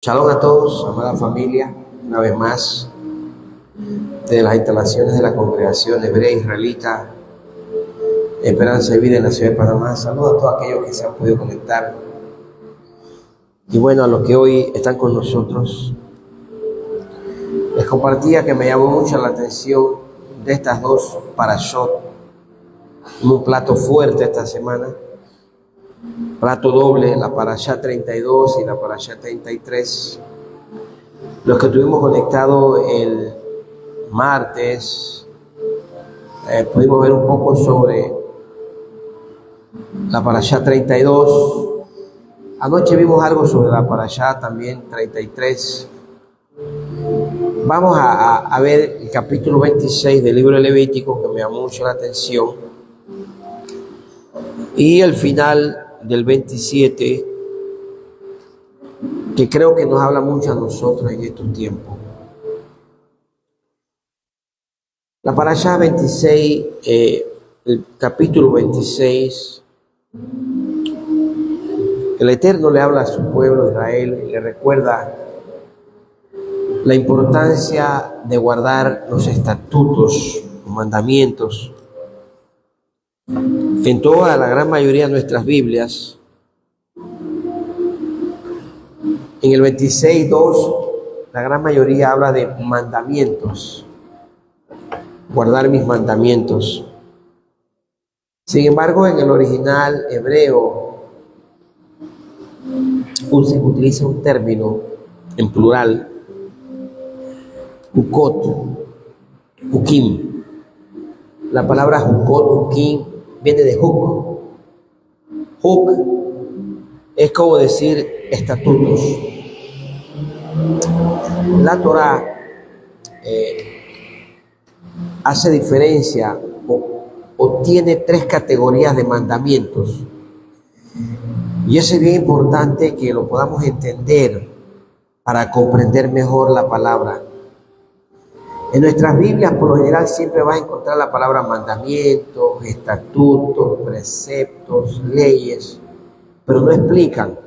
Shalom a todos, amada familia, una vez más, de las instalaciones de la congregación hebrea israelita Esperanza y Vida en la ciudad de Panamá. Saludos a todos aquellos que se han podido conectar. Y bueno, a los que hoy están con nosotros, les compartía que me llamó mucho la atención de estas dos parashot, un plato fuerte esta semana, plato doble, la parashá 32 y la parashá 33. Los que estuvimos conectados el martes, pudimos ver un poco sobre la parashá 32. Anoche vimos algo sobre la parashá también 33. Vamos a ver el capítulo 26 del libro de Levítico, que me llamó mucho la atención, y el final del 27, que creo que nos habla mucho a nosotros en estos tiempos. La parashá 26, el capítulo 26, el Eterno le habla a su pueblo Israel y le recuerda la importancia de guardar los estatutos, los mandamientos. En toda la gran mayoría de nuestras Biblias, en el 26:2, la gran mayoría habla de mandamientos, guardar mis mandamientos. Sin embargo, en el original hebreo utiliza un término en plural, hukot, hukim. La palabra hukot, hukim, viene de huk. Huk es como decir estatutos. La Torá hace diferencia o tiene tres categorías de mandamientos. Y eso es bien importante que lo podamos entender para comprender mejor la palabra. En nuestras Biblias, por lo general, siempre vas a encontrar la palabra mandamientos, estatutos, preceptos, leyes, pero no explican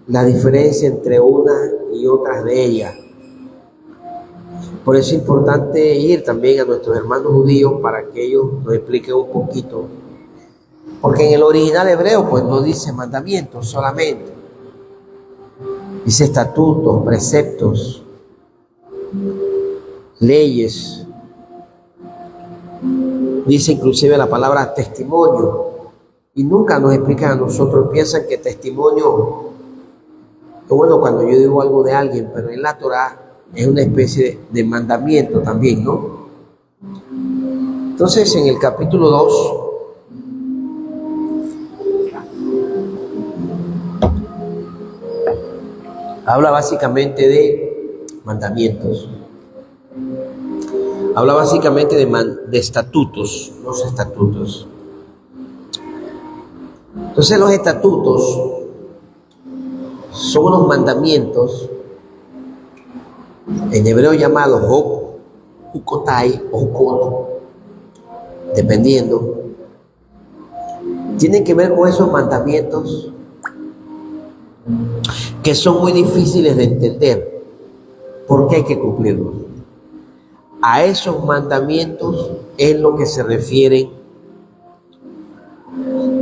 la diferencia entre una y otras de ellas. Por eso es importante ir también a nuestros hermanos judíos para que ellos nos expliquen un poquito. Porque en el original hebreo, pues no dice mandamientos solamente. Dice estatutos, preceptos, leyes. Dice inclusive la palabra testimonio. Y nunca nos explican a nosotros. Piensan que testimonio es bueno cuando yo digo algo de alguien, pero en la Torá es una especie de mandamiento también, ¿no? Entonces, en el capítulo 2, habla básicamente de mandamientos. Habla básicamente de estatutos, los estatutos. Entonces, los estatutos son unos mandamientos en hebreo llamados hukotai o hukot, dependiendo. Tienen que ver con esos mandamientos que son muy difíciles de entender, porque hay que cumplirlos. A esos mandamientos es lo que se refieren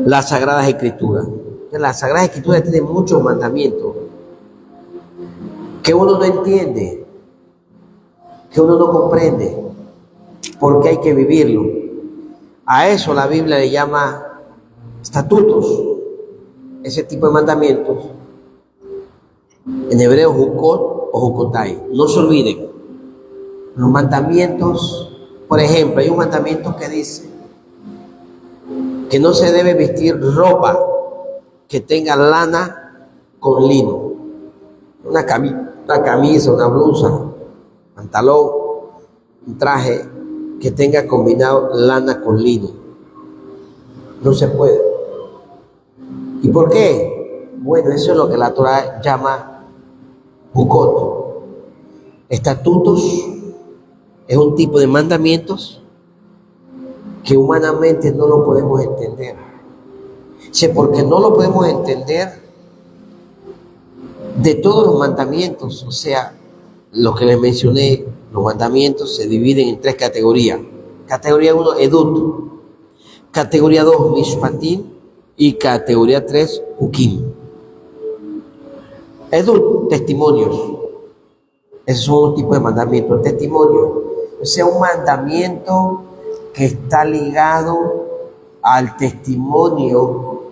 las Sagradas Escrituras. Las Sagradas Escrituras tienen muchos mandamientos que uno no entiende, que uno no comprende, porque hay que vivirlo. A eso la Biblia le llama estatutos, ese tipo de mandamientos. En hebreo, hukot o hukotai. No se olviden, los mandamientos, por ejemplo, hay un mandamiento que dice que no se debe vestir ropa que tenga lana con lino. Una camisa, una blusa, pantalón, un traje que tenga combinado lana con lino. No se puede. ¿Y por qué? Bueno, eso es lo que la Torá llama hukot. Estatutos es un tipo de mandamientos que humanamente no lo podemos entender. Porque no lo podemos entender, de todos los mandamientos, o sea, lo que les mencioné, los mandamientos se dividen en tres categorías. Categoría 1, Edut. Categoría 2, Mishpatim. Y categoría 3, Hukim. Edut, testimonios. Esos son un tipo de mandamiento. El testimonio, o sea, un mandamiento que está ligado al testimonio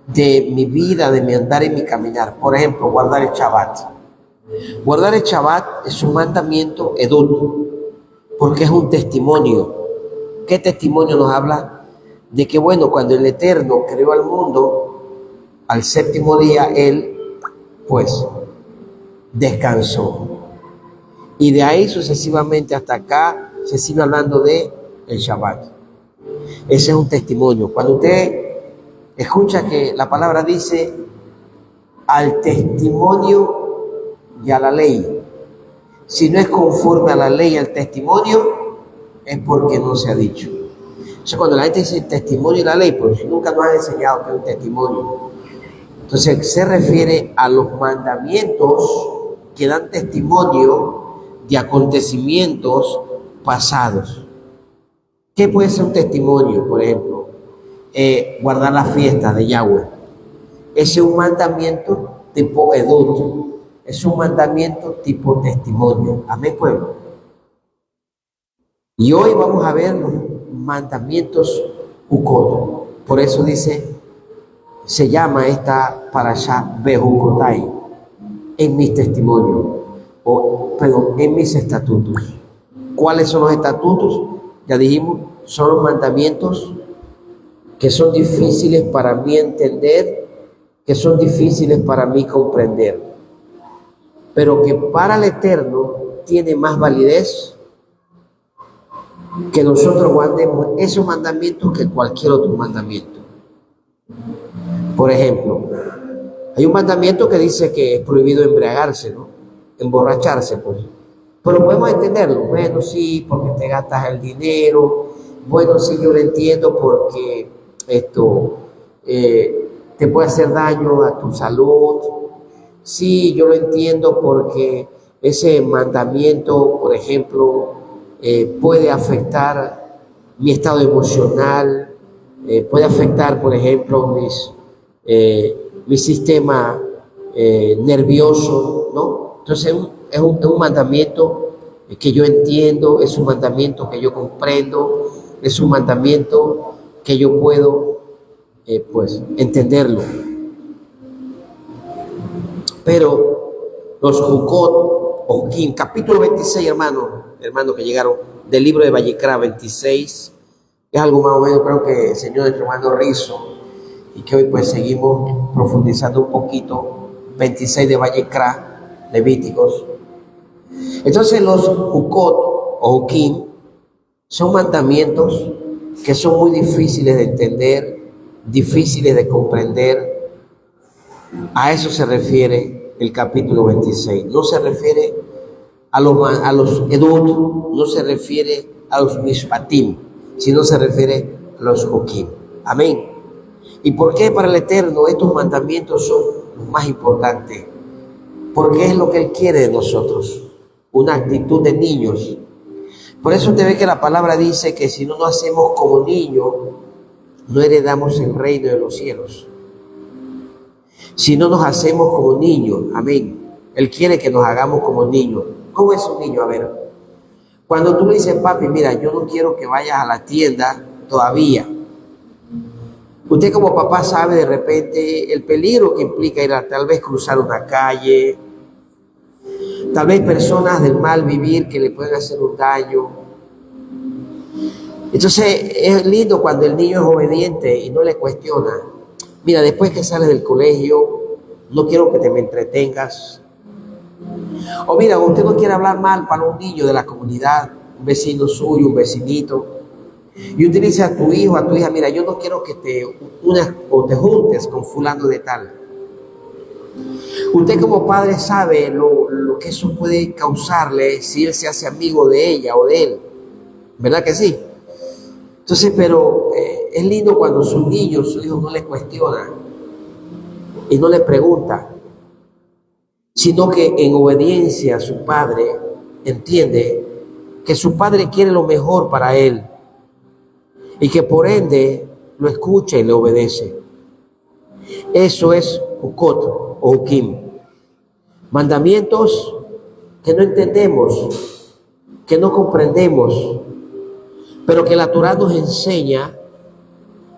de mi vida, de mi andar y mi caminar. Por ejemplo, guardar el Shabbat. Guardar el Shabbat es un mandamiento edut, porque es un testimonio. ¿Qué testimonio nos habla? De que, bueno, cuando el Eterno creó al mundo, al séptimo día, Él, pues, descansó. Y de ahí sucesivamente hasta acá se sigue hablando de el Shabbat. Ese es un testimonio. Cuando usted escucha que la palabra dice al testimonio y a la ley, si no es conforme a la ley y al testimonio, es porque no se ha dicho. O sea, cuando la gente dice testimonio y la ley, pues nunca nos han enseñado que es un testimonio. Entonces se refiere a los mandamientos que dan testimonio de acontecimientos pasados. ¿Qué puede ser un testimonio? Por ejemplo, guardar la fiesta de Yahweh. Ese es un mandamiento tipo edut. Es un mandamiento tipo testimonio. Amén, pueblo. Y hoy vamos a ver los mandamientos Ukot. Por eso dice, se llama esta parashá Behukotai, en mis testimonios, en mis estatutos. ¿Cuáles son los estatutos? Ya dijimos, son los mandamientos que son difíciles para mí entender, que son difíciles para mí comprender, pero que para el Eterno tiene más validez que nosotros guardemos esos mandamientos que cualquier otro mandamiento. Por ejemplo, hay un mandamiento que dice que es prohibido embriagarse, ¿no? Emborracharse, pues. Pero podemos entenderlo. Bueno, sí, porque te gastas el dinero. Bueno, sí, yo lo entiendo porque esto te puede hacer daño a tu salud. Sí, yo lo entiendo porque ese mandamiento, por ejemplo, puede afectar mi estado emocional, puede afectar, por ejemplo, mi sistema nervioso, ¿no? Entonces es un mandamiento que yo entiendo, es un mandamiento que yo comprendo, es un mandamiento que yo puedo, pues, entenderlo. Pero los Jukot, o Hukim, capítulo 26, hermanos que llegaron del libro de Vallecra 26, es algo más o menos, creo que enseñó nuestro hermano Rizo, y que hoy pues seguimos profundizando un poquito, 26 de Vallecra, Levíticos. Entonces los Jukot o Hukim son mandamientos que son muy difíciles de entender, difíciles de comprender. A eso se refiere el capítulo 26. No se refiere a los edut, no se refiere a los mishpatim, sino se refiere a los hukim. Amén. ¿Y por qué para el Eterno estos mandamientos son los más importantes? Porque es lo que Él quiere de nosotros, una actitud de niños. Por eso usted ve que la palabra dice que si no nos hacemos como niños, no heredamos el reino de los cielos. Si no nos hacemos como niños, amén. Él quiere que nos hagamos como niños. ¿Cómo es un niño? A ver, cuando tú le dices, papi, mira, yo no quiero que vayas a la tienda todavía. Usted como papá sabe de repente el peligro que implica ir a tal vez cruzar una calle, tal vez personas del mal vivir que le pueden hacer un daño. Entonces es lindo cuando el niño es obediente y no le cuestiona. Mira, después que sales del colegio, no quiero que te me entretengas. O mira, usted no quiere hablar mal para un niño de la comunidad, un vecino suyo, un vecinito. Y usted dice a tu hijo, a tu hija, mira, yo no quiero que te unas o te juntes con fulano de tal. Usted como padre sabe lo que eso puede causarle si él se hace amigo de ella o de él. ¿Verdad que sí? Entonces, pero es lindo cuando su niño, su hijo no le cuestiona y no le pregunta. sino que en obediencia a su padre entiende que su padre quiere lo mejor para él y que por ende lo escucha y le obedece. Eso es Ukot o Ukim. Mandamientos que no entendemos, que no comprendemos, pero que la Torá nos enseña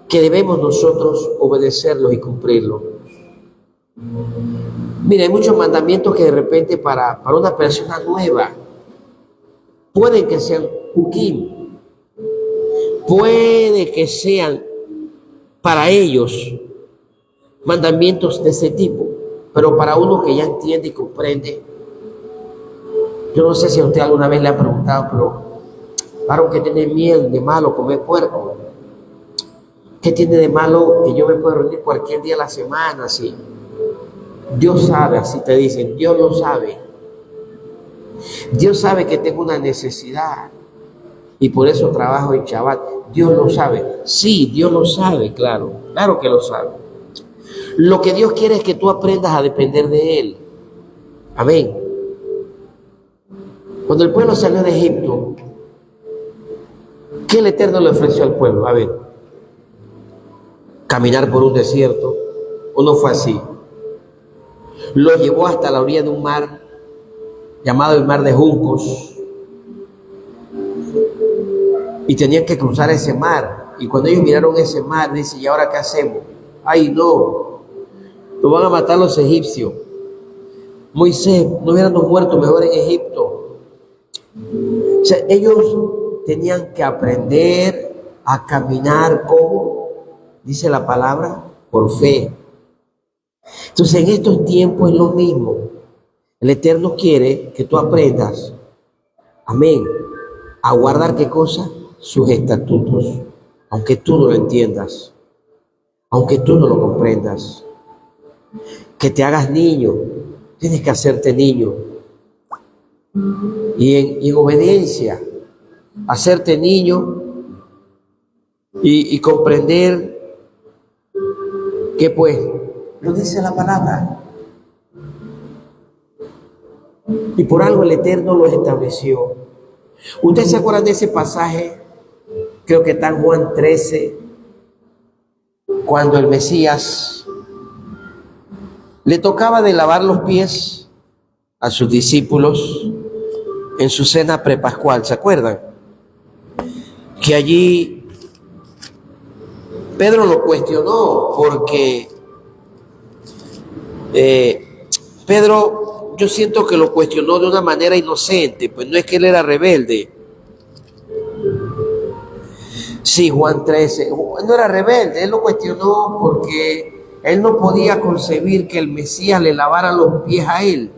que debemos nosotros obedecerlos y cumplirlos. Mira, hay muchos mandamientos que de repente para una persona nueva pueden que sean Ukim, puede que sean para ellos mandamientos de ese tipo, pero para uno que ya entiende y comprende, yo no sé si a usted alguna vez le ha preguntado, pero varón, ¿qué tiene miel de malo comer puerco? ¿Qué tiene de malo que yo me pueda reunir cualquier día de la semana? Así, Dios sabe, así te dicen, Dios lo sabe. Dios sabe que tengo una necesidad y por eso trabajo en Shabbat. Dios lo sabe. Sí, Dios lo sabe, claro que lo sabe. Lo que Dios quiere es que tú aprendas a depender de Él. Amén. Cuando el pueblo salió de Egipto, ¿qué el Eterno le ofreció al pueblo? A ver, caminar por un desierto, ¿o no fue así? Lo llevó hasta la orilla de un mar llamado el mar de juncos y tenían que cruzar ese mar. Y cuando ellos miraron ese mar, dice, ¿y ahora qué hacemos? Ay, no, nos van a matar los egipcios. Moisés, no hubiéramos muerto mejor en Egipto. O sea, ellos tenían que aprender a caminar como dice la palabra, por fe. Entonces, en estos tiempos es lo mismo. El Eterno quiere que tú aprendas, amén, a guardar ¿qué cosa? Sus estatutos, aunque tú no lo entiendas, aunque tú no lo comprendas. Que te hagas niño, tienes que hacerte niño. Y en obediencia, hacerte niño y comprender que pues lo dice la palabra. Y por algo el Eterno lo estableció. ¿Ustedes se acuerdan de ese pasaje? Creo que está en Juan 13, cuando el Mesías le tocaba de lavar los pies a sus discípulos en su cena prepascual. ¿Se acuerdan? Que allí Pedro lo cuestionó porque Pedro, yo siento que lo cuestionó de una manera inocente, pues no es que él era rebelde. Sí, Juan 13, no era rebelde, él lo cuestionó porque él no podía concebir que el Mesías le lavara los pies a él.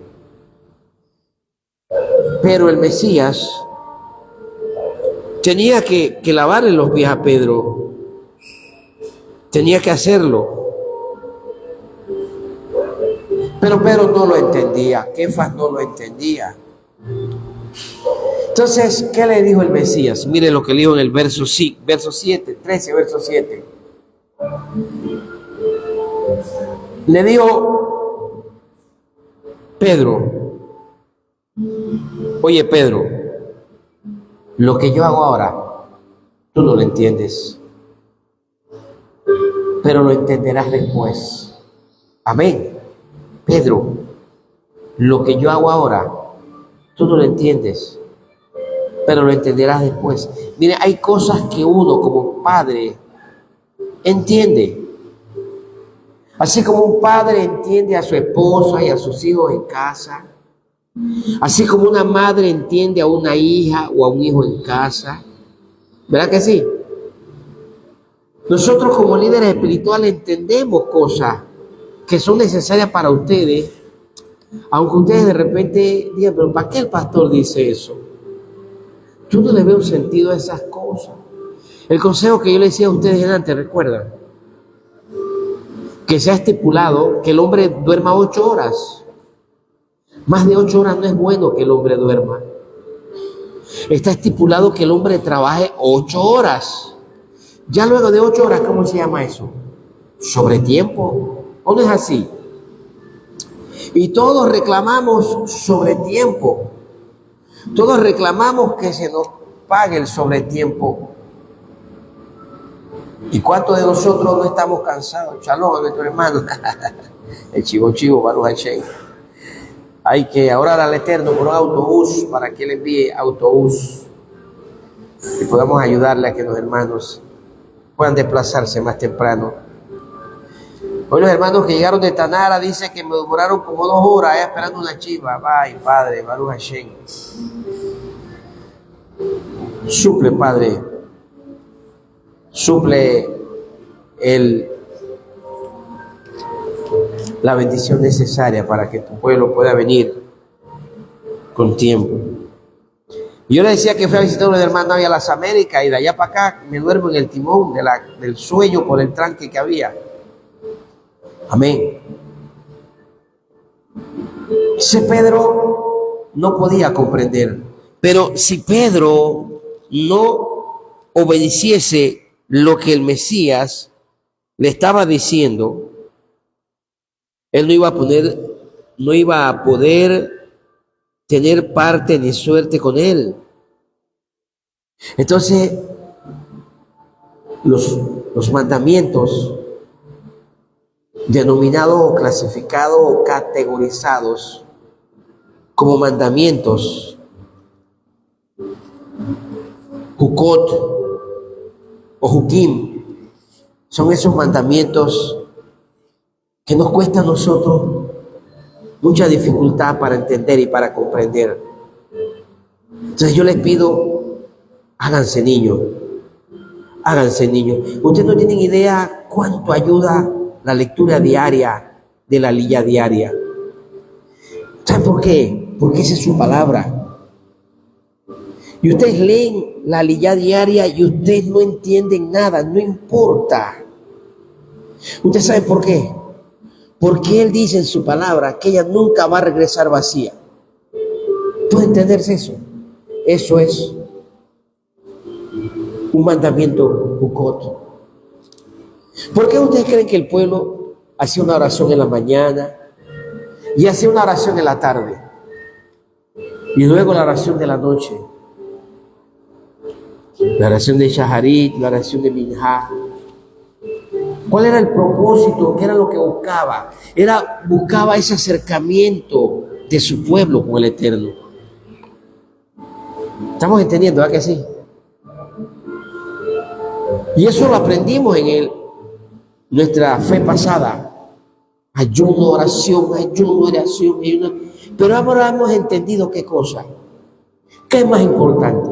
Pero el Mesías tenía que lavarle los pies a Pedro, tenía que hacerlo. Pero Pedro no lo entendía, Kefas no lo entendía. Entonces, ¿qué le dijo el Mesías? Mire lo que le dijo en el verso 7, 13, verso 7. Le dijo, Pedro, oye Pedro, lo que yo hago ahora, tú no lo entiendes, pero lo entenderás después. Amén. Pedro, lo que yo hago ahora, tú no lo entiendes, pero lo entenderás después. Mire, hay cosas que uno como padre entiende. Así como un padre entiende a su esposa y a sus hijos en casa, así como una madre entiende a una hija o a un hijo en casa. ¿Verdad que sí? Nosotros como líderes espirituales entendemos cosas que son necesarias para ustedes, aunque ustedes de repente digan, pero ¿para qué el pastor dice eso? Yo no le veo sentido a esas cosas. El consejo que yo le decía a ustedes antes, ¿recuerdan? Que se ha estipulado que el hombre duerma 8 horas. Más de 8 horas no es bueno que el hombre duerma. Está estipulado que el hombre trabaje 8 horas. Ya luego de 8 horas, ¿cómo se llama eso? Sobretiempo. ¿O no es así? Y todos reclamamos sobre tiempo. Todos reclamamos que se nos pague el sobretiempo. ¿Y cuántos de nosotros no estamos cansados? Shalom a nuestro hermano. El chivo, Baruch Hashem. Hay que orar al Eterno por un autobús para que Él envíe autobús y podamos ayudarle a que los hermanos puedan desplazarse más temprano. Hoy los hermanos que llegaron de Tanara dicen que me demoraron como 2 horas esperando una chiva. Ay, Padre, Baruch Hashem. Suple, Padre. Suple la bendición necesaria para que tu pueblo pueda venir con tiempo. Y yo le decía que fui a visitar a una hermana a las Américas y de allá para acá me duermo en el timón del sueño por el tranque que había. Amén. Ese Pedro no podía comprender, pero si Pedro no obedeciese lo que el Mesías le estaba diciendo, él no iba a poder tener parte ni suerte con él. Entonces, los mandamientos denominados o clasificados o categorizados como mandamientos, Jukot o Jukim, son esos mandamientos que nos cuesta a nosotros mucha dificultad para entender y para comprender. Entonces yo les pido, háganse niños, háganse niños. Ustedes no tienen idea cuánto ayuda la lectura diaria de la Aliyá diaria. ¿Saben por qué? Porque esa es su palabra. Y ustedes leen la Aliyá diaria y ustedes no entienden nada, no importa. ¿Ustedes saben por qué? Porque Él dice en su palabra que ella nunca va a regresar vacía. ¿Puede entenderse eso? Eso es un mandamiento Jukot. ¿Por qué ustedes creen que el pueblo hacía una oración en la mañana y hacía una oración en la tarde y luego la oración de la noche? La oración de Shaharit, la oración de Minjá. ¿Cuál era el propósito? ¿Qué era lo que buscaba? Buscaba ese acercamiento de su pueblo con el Eterno. ¿Estamos entendiendo? ¿Verdad que sí? Y eso lo aprendimos en nuestra fe pasada. Ayuno, oración, ayuno. Pero ahora hemos entendido qué cosa. ¿Qué es más importante?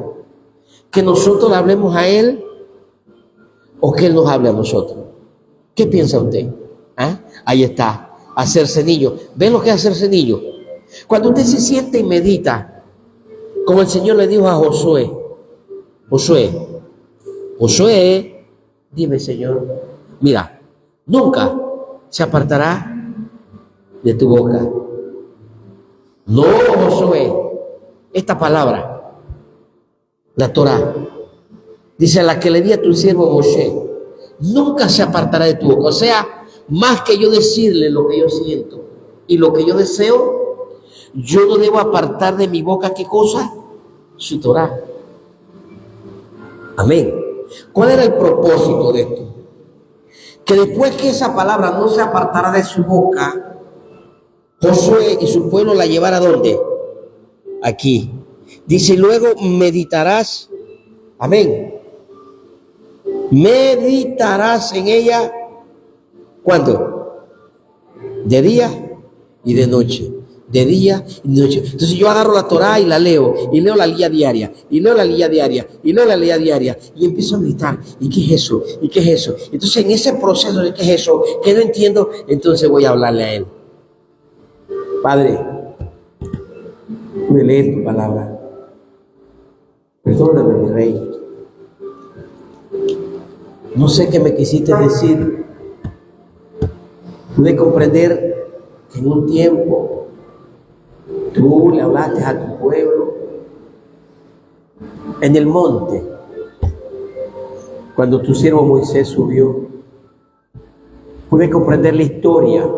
¿Que nosotros le hablemos a Él o que Él nos hable a nosotros? ¿Qué piensa usted? ¿Ah? Ahí está, hacerse niño. ¿Ven lo que es hacerse niño? Cuando usted se siente y medita, como el Señor le dijo a Josué, dime, Señor, mira, nunca se apartará de tu boca. No, Josué, esta palabra, la Torá, dice la que le di a tu siervo Moshe, nunca se apartará de tu boca. O sea, más que yo decirle lo que yo siento y lo que yo deseo, yo no debo apartar de mi boca, ¿qué cosa? Su Torá. Amén. ¿Cuál era el propósito de esto? Que después que esa palabra no se apartara de su boca, Josué y su pueblo la llevara ¿a dónde? Aquí. Dice, luego meditarás. Amén. Meditarás en ella, ¿cuándo? De día y de noche. De día y de noche. Entonces yo agarro la Torá y la leo. Y leo la Aliyá diaria. Y leo la Aliyá diaria. Y leo la Aliyá diaria. Y empiezo a meditar. ¿Y qué es eso? ¿Y qué es eso? Entonces en ese proceso de qué es eso, que no entiendo, entonces voy a hablarle a Él. Padre, voy a leer tu palabra. Perdóname, mi Rey. No sé qué me quisiste decir. Pude comprender que en un tiempo tú le hablaste a tu pueblo en el monte, cuando tu siervo Moisés subió. Pude comprender la historia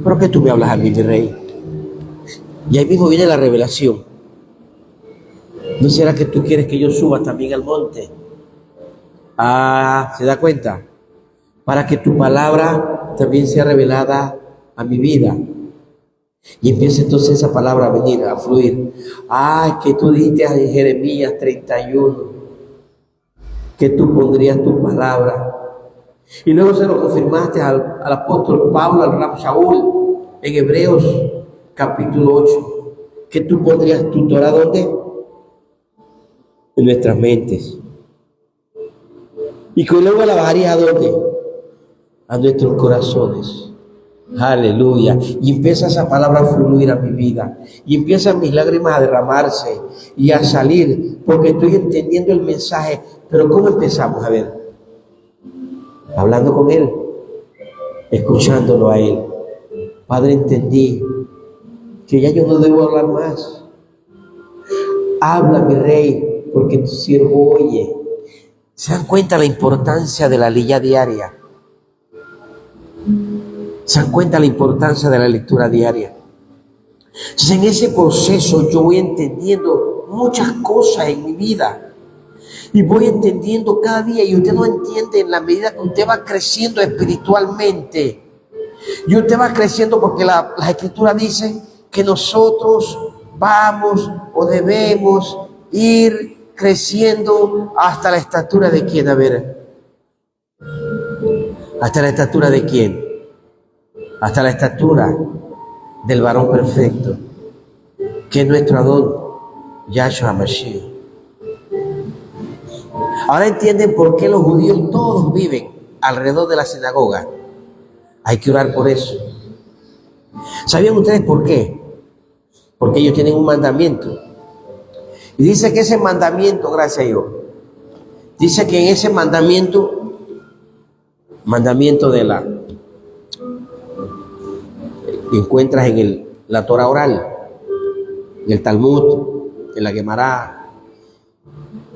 ¿Pero qué tú me hablas a mí, mi rey? Y ahí mismo viene la revelación. ¿No será que tú quieres que yo suba también al monte? Ah, ¿se da cuenta? Para que tu palabra también sea revelada a mi vida. Y empieza entonces esa palabra a venir, a fluir. Ah, que tú dijiste en Jeremías 31, que tú pondrías tu palabra. Y luego se lo confirmaste al apóstol Pablo, al Rab Shaul, en Hebreos capítulo 8, que tú pondrías tu Torah, ¿dónde? En nuestras mentes. Y que luego la bajarías, ¿a dónde? A nuestros corazones. Aleluya. Y empieza esa palabra a fluir a mi vida. Y empiezan mis lágrimas a derramarse y a salir, porque estoy entendiendo el mensaje. Pero ¿cómo empezamos? A ver, hablando con Él, escuchándolo a Él. Padre, entendí que ya yo no debo hablar más. Habla, mi rey, porque tu siervo oye. ¿Se dan cuenta la importancia de la lilla diaria? ¿Se dan cuenta la importancia de la lectura diaria? Entonces, en ese proceso yo voy entendiendo muchas cosas en mi vida. Y voy entendiendo cada día. Y usted no entiende en la medida que usted va creciendo espiritualmente. Y usted va creciendo porque la Escritura dice que nosotros vamos o debemos ir creciendo hasta la estatura de quién. A ver, ¿hasta la estatura de quién? Hasta la estatura del varón perfecto, que es nuestro Adón, Yahshua Mashiach. Ahora entienden por qué los judíos todos viven alrededor de la sinagoga. Hay que orar por eso. ¿Sabían ustedes por qué? Porque ellos tienen un mandamiento. Y dice que ese mandamiento, gracias a Dios, dice que en ese mandamiento de la, encuentras en la Torah oral, en el Talmud, en la Gemara,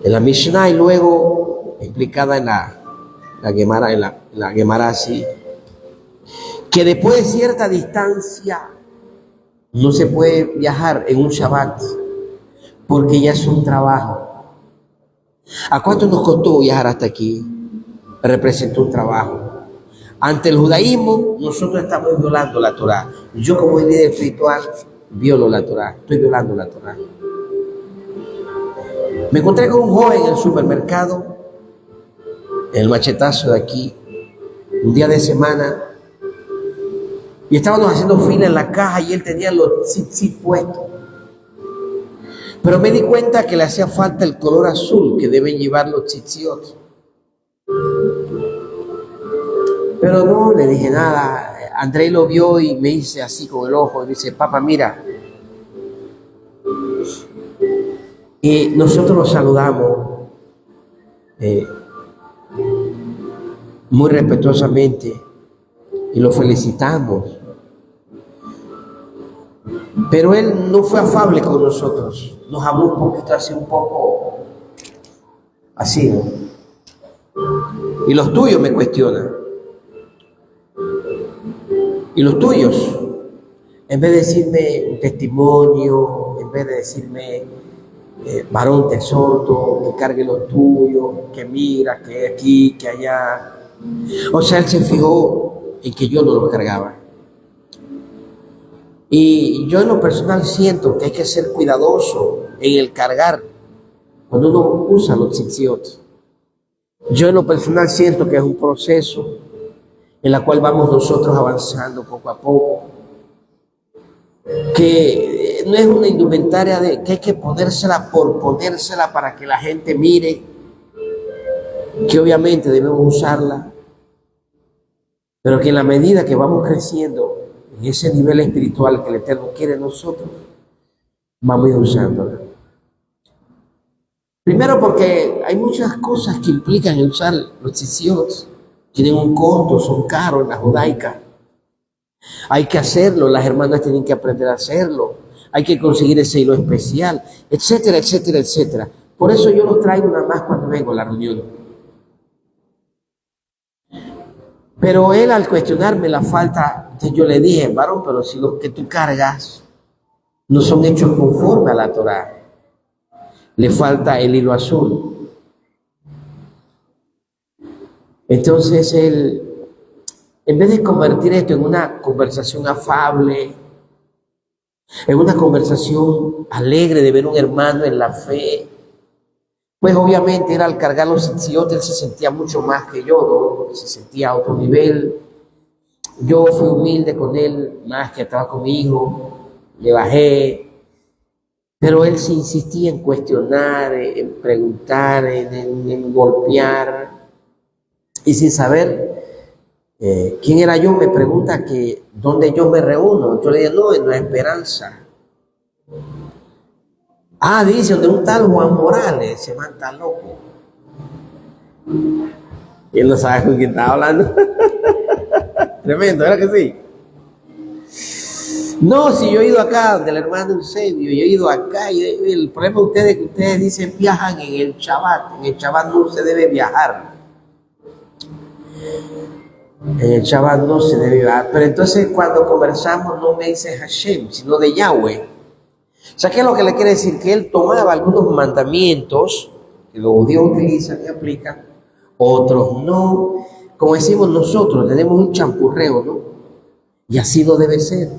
en la Mishnah, y luego explicada en la Gemara, la Gemara así, que después de cierta distancia no se puede viajar en un Shabbat, porque ya es un trabajo. ¿A cuánto nos costó viajar hasta aquí? Representó un trabajo. Ante el judaísmo, nosotros estamos violando la Torah. Yo, como líder espiritual, violo la Torah. Estoy violando la Torah. Me encontré con un joven en el supermercado, en el machetazo de aquí, un día de semana, y estábamos haciendo fila en la caja y él tenía los tzitzit puestos. Pero me di cuenta que le hacía falta el color azul que deben llevar los tzitziot. Pero no le dije nada. André lo vio y me dice así con el ojo, y dice, papá, mira. Y nosotros lo saludamos muy respetuosamente y lo felicitamos. Pero él no fue afable con nosotros. Nos habló un poquito así, un poco así, ¿no? Y los tuyos me cuestionan. Y los tuyos, en vez de decirme un testimonio, en vez de decirme, varón, te exhorto, que cargue lo tuyo, que mira, que aquí, que allá. O sea, él se fijó en que yo no lo cargaba. Y yo en lo personal siento que hay que ser cuidadoso en el cargar cuando uno usa los tzitziot. Yo en lo personal siento que es un proceso en la cual vamos nosotros avanzando poco a poco, que no es una indumentaria de que hay que ponérsela por ponérsela para que la gente mire, que obviamente debemos usarla, pero que en la medida que vamos creciendo en ese nivel espiritual que el Eterno quiere de nosotros, vamos a ir usándola. Primero porque hay muchas cosas que implican el usar los tzitziot. Tienen un costo, son caros en la judaica. Hay que hacerlo, las hermanas tienen que aprender a hacerlo. Hay que conseguir ese hilo especial, etcétera, etcétera, etcétera. Por eso yo lo traigo nada más cuando vengo a la reunión. Pero él, al cuestionarme la falta, yo le dije, varón, pero si los que tú cargas no son hechos conforme a la Torá, le falta el hilo azul. Entonces él, en vez de convertir esto en una conversación afable, en una conversación alegre de ver un hermano en la fe, pues obviamente era al cargar los él se sentía mucho más que yo, ¿no? Porque se sentía a otro nivel. Yo fui humilde con él, más que estaba conmigo, le bajé, pero él se insistía en cuestionar, en preguntar, en golpear, y sin saber quién era yo, me pregunta que dónde yo me reúno. Yo le dije, no, en La Esperanza. Ah, dice, donde un tal Juan Morales, se man tan loco. Y él no sabe con quién estaba hablando. Tremendo, ¿verdad que sí? No, si yo he ido acá, del hermano Eusebio, yo he ido acá, y el problema de ustedes es que ustedes dicen viajan en el Shabbat no se debe viajar. En el Shabbat no se debe viajar, pero entonces cuando conversamos no me dice Hashem, sino de Yahweh. O sea, ¿qué es lo que le quiere decir? Que él tomaba algunos mandamientos, que los Dios utiliza y aplica, otros no. Como decimos nosotros, tenemos un champurreo, ¿no? Y así no debe ser.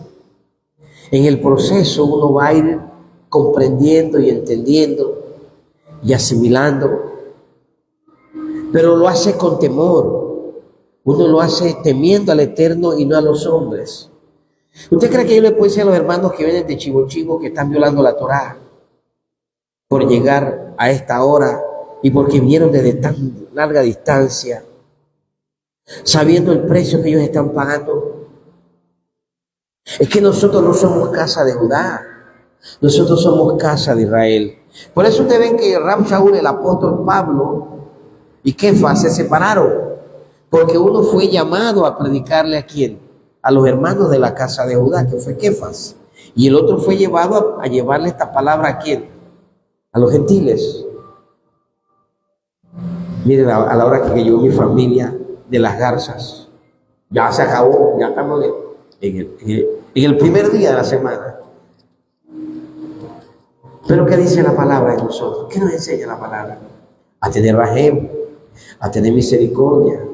En el proceso uno va a ir comprendiendo y entendiendo y asimilando, pero lo hace con temor. Uno lo hace temiendo al Eterno y no a los hombres. ¿Usted cree que yo le puedo decir a los hermanos que vienen de Chivo Chivo que están violando la Torá por llegar a esta hora y porque vinieron desde tan larga distancia, sabiendo el precio que ellos están pagando? Es que nosotros no somos casa de Judá, nosotros somos casa de Israel. Por eso ustedes ven que Rab Shaul, el apóstol Pablo y Kefas se separaron, porque uno fue llamado a predicarle ¿a quién? A los hermanos de la casa de Judá, que fue Kefas, y el otro fue llevado a llevarle esta palabra ¿a quién? A los gentiles. Miren, a la hora que llegó mi familia de las Garzas, ya se acabó, ya estamos en el primer día de la semana. Pero ¿qué dice la palabra de nosotros? ¿Qué nos enseña la palabra? A tener rajem, a tener misericordia.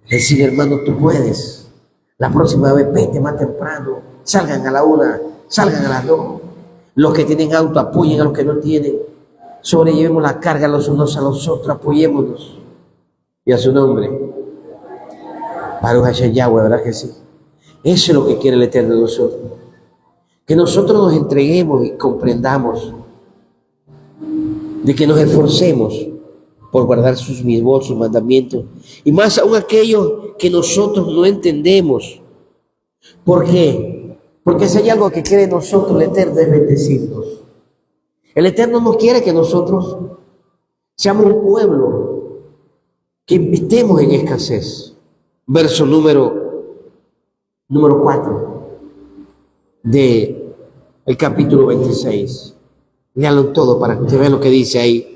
Decir, hermano, tú puedes. La próxima vez vete más temprano. Salgan a la 1, salgan a las 2. Los que tienen auto apoyen a los que no tienen. Sobrellevemos la carga los unos a los otros, apoyémonos. Y a su nombre. Baruch Hashem Yahweh, ¿verdad que sí? Eso es lo que quiere el Eterno de nosotros. Que nosotros nos entreguemos y comprendamos de que nos esforcemos por guardar sus mitzvot, sus mandamientos, y más aún aquellos que nosotros no entendemos. ¿Por qué? Porque si hay algo que quiere nosotros el Eterno es bendecirnos. El Eterno no quiere que nosotros seamos un pueblo que estemos en escasez. Verso número 4 de el capítulo 26. Léalo todo para que usted vea lo que dice ahí.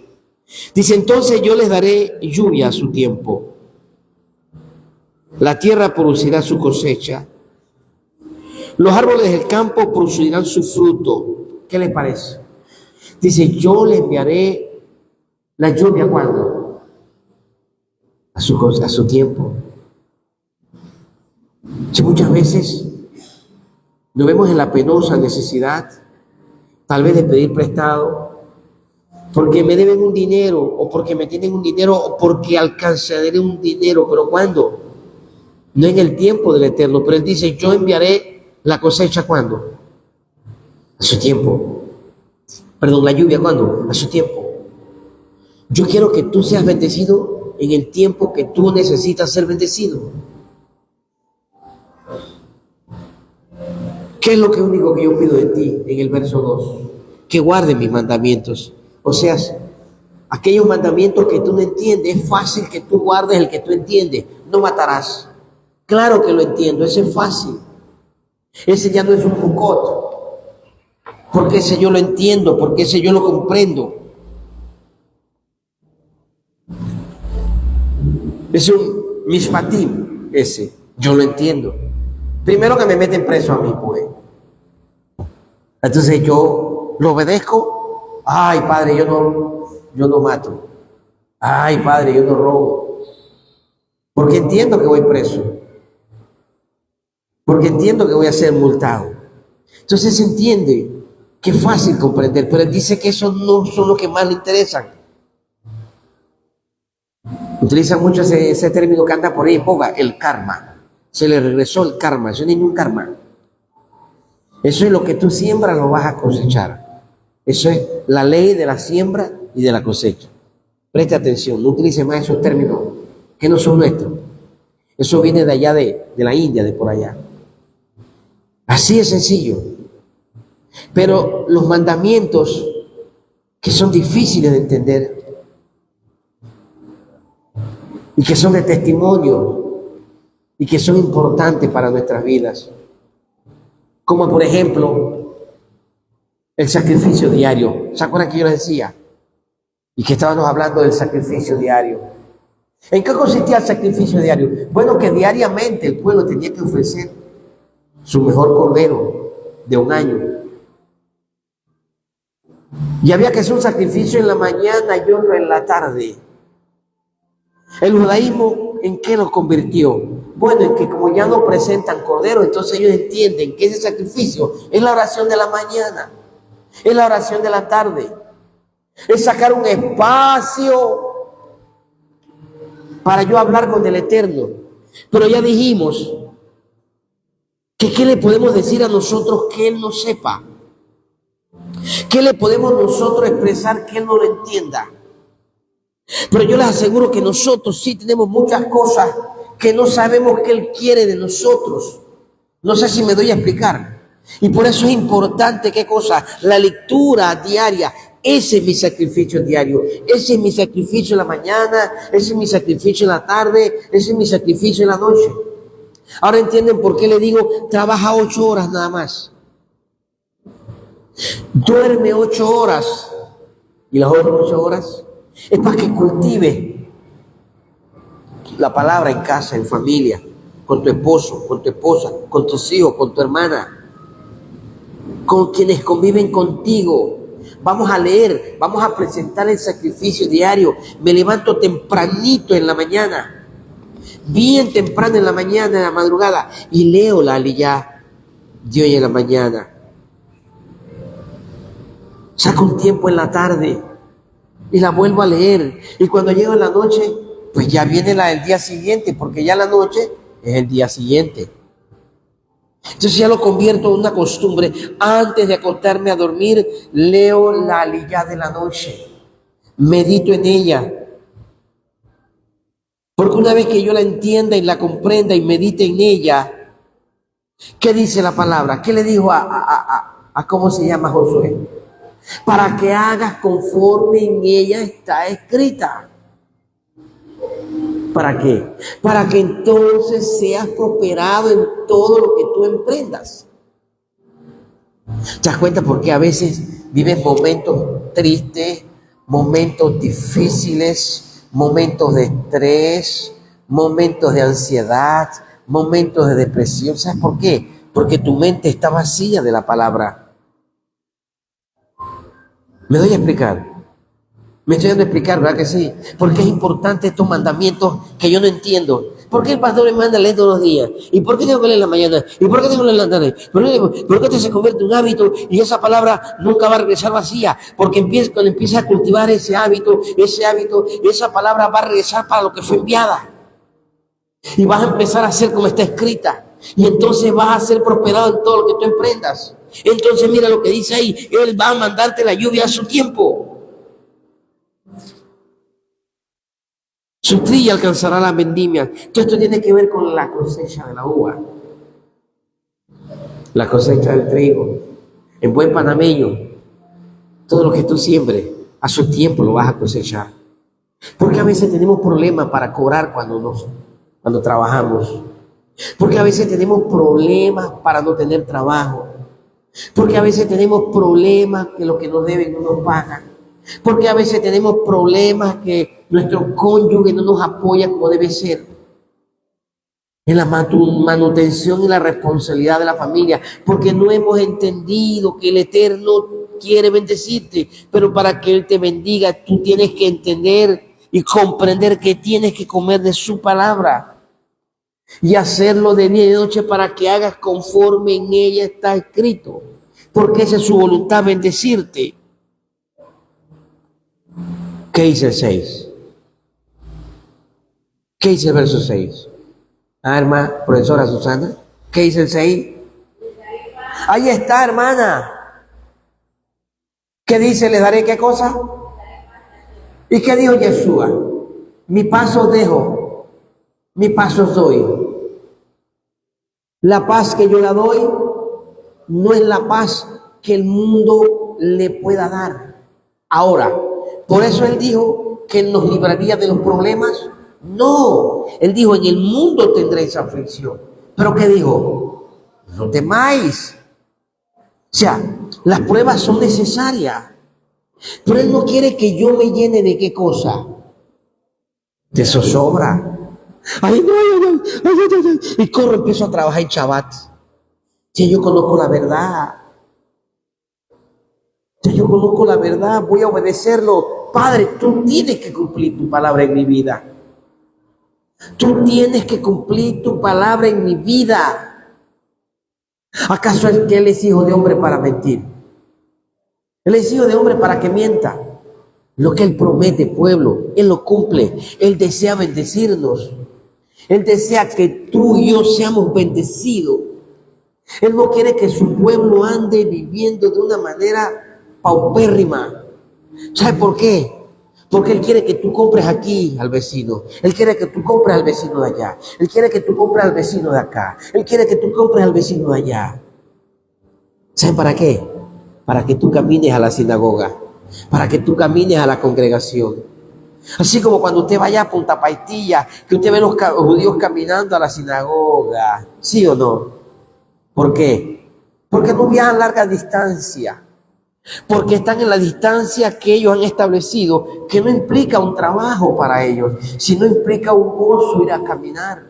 Dice, entonces yo les daré lluvia a su tiempo. La tierra producirá su cosecha. Los árboles del campo producirán su fruto. ¿Qué le parece? Dice, yo le enviaré la lluvia, ¿cuándo? A su tiempo. Si muchas veces nos vemos en la penosa necesidad, tal vez de pedir prestado, porque me deben un dinero, o porque me tienen un dinero, o porque alcanzaré un dinero. ¿Pero cuándo? No en el tiempo del Eterno, pero Él dice, yo enviaré la cosecha, ¿cuándo? A su tiempo. Perdón, la lluvia, ¿cuándo? A su tiempo. Yo quiero que tú seas bendecido en el tiempo que tú necesitas ser bendecido. ¿Qué es lo único que yo pido de ti en el verso 2? Que guardes mis mandamientos. O sea, aquellos mandamientos que tú no entiendes, es fácil que tú guardes el que tú entiendes. No matarás. Claro que lo entiendo, ese es fácil. Ese ya no es un bucot. Porque ese yo lo entiendo, porque ese yo lo comprendo. Es un mishpatim, ese. Yo lo entiendo. Primero que me meten preso a mí, pues. Entonces yo lo obedezco. Ay, padre, yo no mato. Ay, padre, yo no robo. Porque entiendo que voy preso. Porque entiendo que voy a ser multado. Entonces se entiende que es fácil comprender, pero él dice que eso no son lo que más le interesan. Utilizan mucho ese término que anda por ahí, boga, el karma. Se le regresó el karma, eso no es ningún karma. Eso es lo que tú siembras, lo vas a cosechar. Eso es la ley de la siembra y de la cosecha. Preste atención, no utilice más esos términos que no son nuestros. Eso viene de allá de la India, de por allá. Así es sencillo. Pero los mandamientos que son difíciles de entender y que son de testimonio y que son importantes para nuestras vidas, como por ejemplo el sacrificio diario. ¿Se acuerdan que yo les decía? Y que estábamos hablando del sacrificio diario. ¿En qué consistía el sacrificio diario? Bueno, que diariamente el pueblo tenía que ofrecer su mejor cordero de un año. Y había que hacer un sacrificio en la mañana y otro en la tarde. El judaísmo, ¿en qué lo convirtió? Bueno, en que como ya no presentan cordero, entonces ellos entienden que ese sacrificio es la oración de la mañana, es la oración de la tarde, es sacar un espacio para yo hablar con el Eterno. Pero ya dijimos que ¿qué le podemos decir a nosotros que Él no sepa? ¿Qué le podemos nosotros expresar que Él no lo entienda? Pero yo les aseguro que nosotros sí tenemos muchas cosas que no sabemos que Él quiere de nosotros. No sé si me doy a explicar. Y por eso es importante, ¿qué cosa? La lectura diaria. Ese es mi sacrificio diario. Ese es mi sacrificio en la mañana. Ese es mi sacrificio en la tarde. Ese es mi sacrificio en la noche. Ahora entienden por qué le digo, trabaja 8 horas nada más. Duerme 8 horas. Y las otras 8 horas es para que cultive la palabra en casa, en familia, con tu esposo, con tu esposa, con tus hijos, con tu hermana, con quienes conviven contigo. Vamos a leer, vamos a presentar el sacrificio diario. Me levanto tempranito en la mañana, bien temprano en la mañana, en la madrugada, y leo la aliyá de hoy en la mañana. Saco un tiempo en la tarde y la vuelvo a leer. Y cuando llega la noche, pues ya viene la del día siguiente, porque ya la noche es el día siguiente. Entonces ya lo convierto en una costumbre. Antes de acostarme a dormir, leo la aliyá de la noche. Medito en ella. Porque una vez que yo la entienda y la comprenda y medite en ella, ¿qué dice la palabra? ¿Qué le dijo a cómo se llama Josué? Para que hagas conforme en ella está escrita. ¿Para qué? Para que entonces seas prosperado en todo lo que tú emprendas. ¿Te das cuenta por qué a veces vives momentos tristes, momentos difíciles, momentos de estrés, momentos de ansiedad, momentos de depresión? ¿Sabes por qué? Porque tu mente está vacía de la palabra. ¿Me doy a explicar? Me estoy dando a explicar, ¿verdad que sí? Porque es importante estos mandamientos que yo no entiendo. ¿Por qué el pastor me manda a leer todos los días? ¿Y por qué tengo que leer en la mañana? ¿Y por qué tengo que leer en la tarde? ¿Por qué esto se convierte en un hábito y esa palabra nunca va a regresar vacía? Porque cuando empiezas a cultivar ese hábito, esa palabra va a regresar para lo que fue enviada. Y vas a empezar a hacer como está escrita. Y entonces vas a ser prosperado en todo lo que tú emprendas. Entonces mira lo que dice ahí. Él va a mandarte la lluvia a su tiempo. Su trilla alcanzará la vendimia. Todo esto tiene que ver con la cosecha de la uva, la cosecha del trigo. En buen panameño, todo lo que tú siembres, a su tiempo lo vas a cosechar. Porque a veces tenemos problemas para cobrar cuando trabajamos. Porque a veces tenemos problemas para no tener trabajo. Porque a veces tenemos problemas que lo que nos deben no nos pagan. Porque a veces tenemos problemas que nuestro cónyuge no nos apoya como debe ser. en la manutención y la responsabilidad de la familia, porque no hemos entendido que el Eterno quiere bendecirte, pero para que Él te bendiga, tú tienes que entender y comprender que tienes que comer de su palabra y hacerlo de día y de noche para que hagas conforme en ella está escrito, porque esa es su voluntad, bendecirte. ¿Qué dice el 6? ¿Qué dice el verso 6? Ah, hermana, profesora Susana, ¿qué dice el 6? Ahí está, hermana. ¿Qué dice? ¿Le daré qué cosa? ¿Y qué dijo Yeshua? Mi paso dejo, mi paso os doy. La paz que yo la doy no es la paz que el mundo le pueda dar. Ahora, por eso Él dijo que nos libraría de los problemas. No, Él dijo, en el mundo tendréis aflicción. ¿Pero qué dijo? No temáis. O sea, las pruebas son necesarias. Pero Él no quiere que yo me llene de qué cosa. De zozobra. Ay, no, ay. Y corro, empiezo a trabajar en Shabbat. Si yo conozco la verdad. Si yo conozco la verdad, voy a obedecerlo. Padre, tú tienes que cumplir tu palabra en mi vida. Tú tienes que cumplir tu palabra en mi vida. ¿Acaso es que Él es hijo de hombre para mentir? Él es hijo de hombre para que mienta. Lo que Él promete, pueblo, Él lo cumple. Él desea bendecirnos. Él desea que tú y yo seamos bendecidos. Él no quiere que su pueblo ande viviendo de una manera paupérrima. ¿Sabe por qué? Porque Él quiere que tú compres aquí al vecino. Él quiere que tú compres al vecino de allá. Él quiere que tú compres al vecino de acá. Él quiere que tú compres al vecino de allá. ¿Saben para qué? Para que tú camines a la sinagoga. Para que tú camines a la congregación. Así como cuando usted vaya a Punta Paitilla, que usted ve los judíos caminando a la sinagoga. ¿Sí o no? ¿Por qué? Porque no viajan larga distancia. Porque están en la distancia que ellos han establecido, que no implica un trabajo para ellos, sino implica un gozo ir a caminar.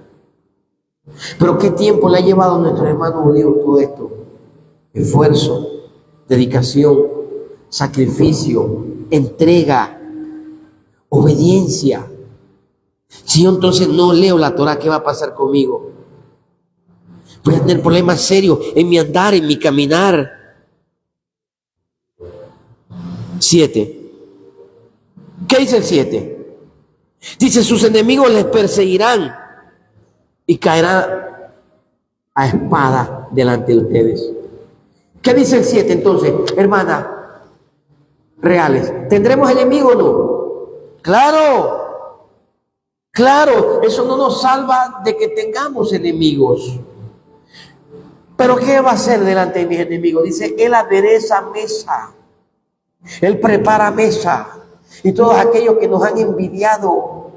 Pero ¿qué tiempo le ha llevado a nuestros hermanos judíos todo esto? Esfuerzo, dedicación, sacrificio, entrega, obediencia. Si yo entonces no leo la Torah, ¿qué va a pasar conmigo? Voy a tener problemas serios en mi andar, en mi caminar. 7. ¿Qué dice el 7? Dice, sus enemigos les perseguirán y caerán a espada delante de ustedes. ¿Qué dice el 7 entonces, hermana? Reales, ¿tendremos enemigos o no? Claro, claro, eso no nos salva de que tengamos enemigos. Pero ¿qué va a hacer delante de mis enemigos? Dice, Él adereza mesa. Él prepara mesa. Y todos aquellos que nos han envidiado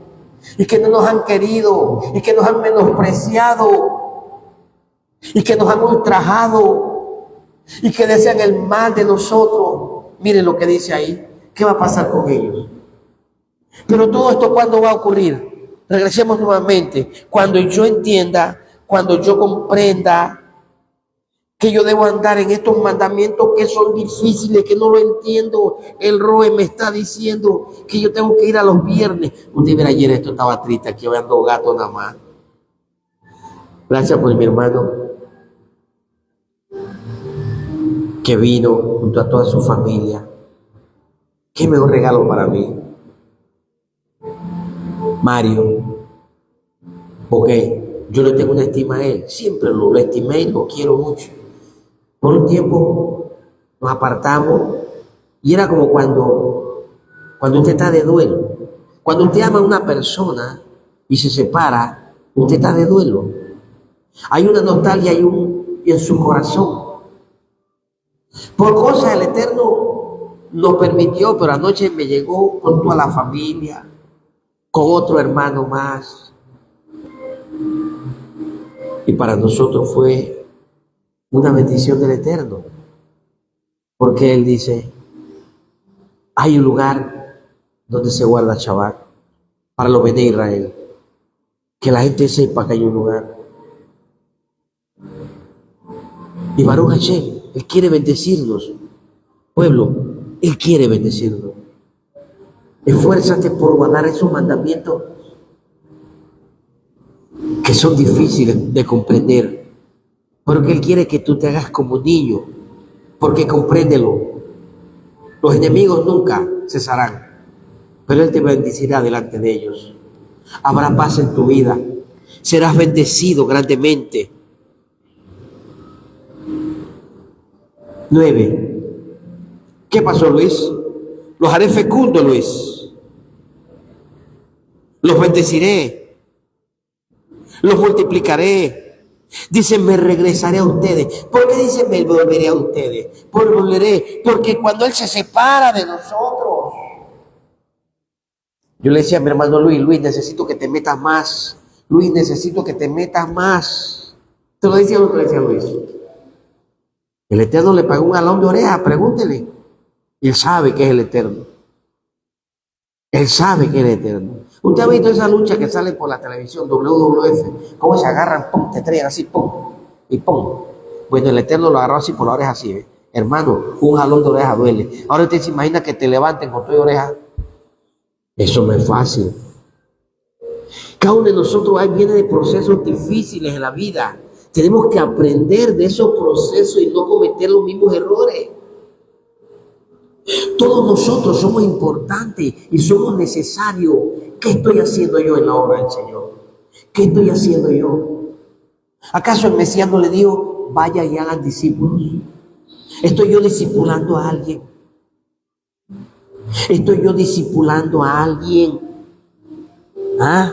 y que no nos han querido y que nos han menospreciado y que nos han ultrajado y que desean el mal de nosotros. Miren lo que dice ahí. ¿Qué va a pasar con ellos? Pero todo esto, ¿cuándo va a ocurrir? Regresemos nuevamente. Cuando yo entienda, cuando yo comprenda que yo debo andar en estos mandamientos que son difíciles, que no lo entiendo. El ROE me está diciendo que yo tengo que ir a los viernes. Usted verá, ayer esto estaba triste, aquí ando gato nada más. Gracias por mi hermano que vino junto a toda su familia. Qué mejor regalo para mí. Mario, porque yo le tengo una estima a él, siempre lo estimé y lo quiero mucho. Por un tiempo nos apartamos y era como cuando usted está de duelo. Cuando usted ama a una persona y se separa, usted está de duelo. Hay una nostalgia en su corazón. Por cosas el Eterno nos permitió, pero anoche me llegó con toda la familia, con otro hermano más. Y para nosotros fue una bendición del Eterno, porque Él dice, hay un lugar donde se guarda Shabbat para los Bene Israel, que la gente sepa que hay un lugar. Y Baruch Hashem, Él quiere bendecirnos. Pueblo, Él quiere bendecirnos. Esfuérzate por guardar esos mandamientos que son difíciles de comprender. Porque Él quiere que tú te hagas como niño. Porque compréndelo. Los enemigos nunca cesarán. Pero Él te bendecirá delante de ellos. Habrá paz en tu vida. Serás bendecido grandemente. 9. ¿Qué pasó, Luis? Los haré fecundos, Luis. Los bendeciré. Los multiplicaré. Dice, me regresaré a ustedes. ¿Por qué dice, me volveré a ustedes? Volveré. Porque cuando Él se separa de nosotros. Yo le decía a mi hermano Luis, Luis, necesito que te metas más. Luis, necesito que te metas más. ¿Te lo decía o no te lo decía Luis? El Eterno le pagó un jalón de oreja, pregúntele. Él sabe que es el Eterno. Él sabe que es el Eterno. Usted ha visto esa lucha que sale por la televisión, WWF, cómo se agarran, pum, te traen así, pum, y pum. Bueno, el Eterno lo agarró así por la oreja, así, ¿eh? Hermano, un jalón de oreja duele. Ahora usted se imagina que te levanten con tu oreja. Eso no es fácil. Cada uno de nosotros viene de procesos difíciles en la vida. Tenemos que aprender de esos procesos y no cometer los mismos errores. Todos nosotros somos importantes y somos necesarios. ¿Qué estoy haciendo yo en la obra del Señor? ¿Qué estoy haciendo yo? ¿Acaso el Mesías no le dijo, vaya y hagan discípulos? ¿Estoy yo discipulando a alguien? ¿Estoy yo discipulando a alguien? ¿Ah?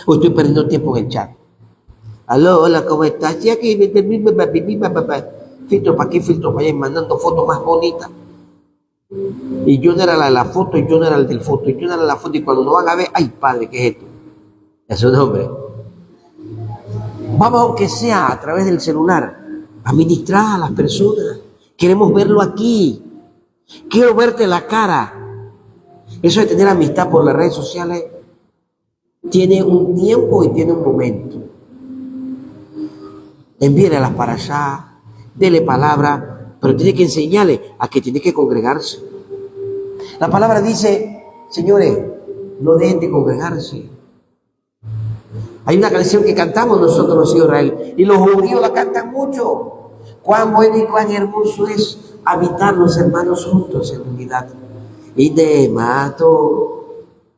¿O estoy perdiendo tiempo en el chat? Aló, hola, ¿cómo estás? Sí, aquí, filtro para aquí, filtro para allá, mandando fotos más bonitas. Y yo no era la de la foto, y yo no era el del foto, y yo no era la foto, y cuando nos van a ver, ay padre, ¿qué es esto? Es un nombre. Vamos, aunque sea a través del celular, a ministrar a las personas. Queremos verlo aquí. Quiero verte la cara. Eso de tener amistad por las redes sociales tiene un tiempo y tiene un momento. Envíelas para allá, dele palabra, pero tiene que enseñarle a que tiene que congregarse. La palabra dice, señores, no dejen de congregarse. Hay una canción que cantamos nosotros los hijos de Israel, y los judíos la cantan mucho. Cuán bueno y cuán hermoso es habitar los hermanos juntos en unidad.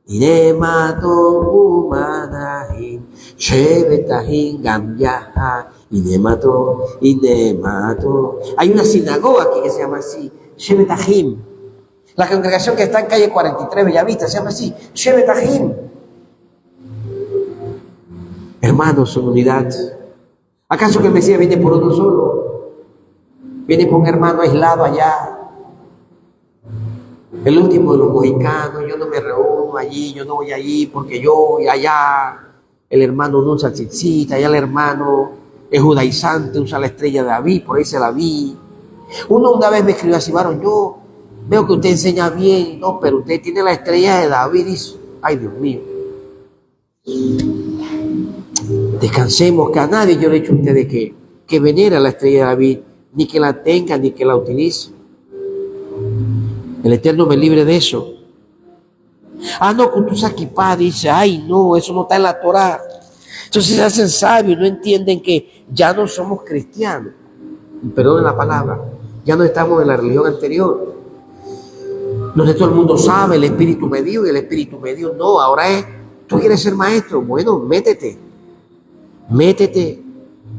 Inemato umanahim, shebetahim gamyaha, inemato. Hay una sinagoga aquí que se llama así, Shebetahim. La congregación que está en calle 43, Bellavista, se llama así, Shebetahim. Hermanos, en unidad. ¿Acaso que el Mesías viene por uno solo? Viene por un hermano aislado allá. El último de los mojicanos, yo no me reúno allí, yo no voy allí porque yo y allá. El hermano no usa tzitzit, allá el hermano es judaizante, usa la estrella de David, por ahí se la vi. Uno una vez me escribió así, varón, yo veo que usted enseña bien, no, pero usted tiene la estrella de David, dice, ay Dios mío. Descansemos, que a nadie yo le he dicho a ustedes que venera la estrella de David, ni que la tenga, ni que la utilice. El Eterno me libre de eso. Ah, no, con tu saquipá, dice, ay, no, eso no está en la Torá. Entonces se hacen sabios, no entienden que ya no somos cristianos. Perdón la palabra, ya no estamos en la religión anterior. Donde todo el mundo sabe, el Espíritu me dio y el Espíritu me dio. No, ahora es, tú quieres ser maestro, bueno, métete,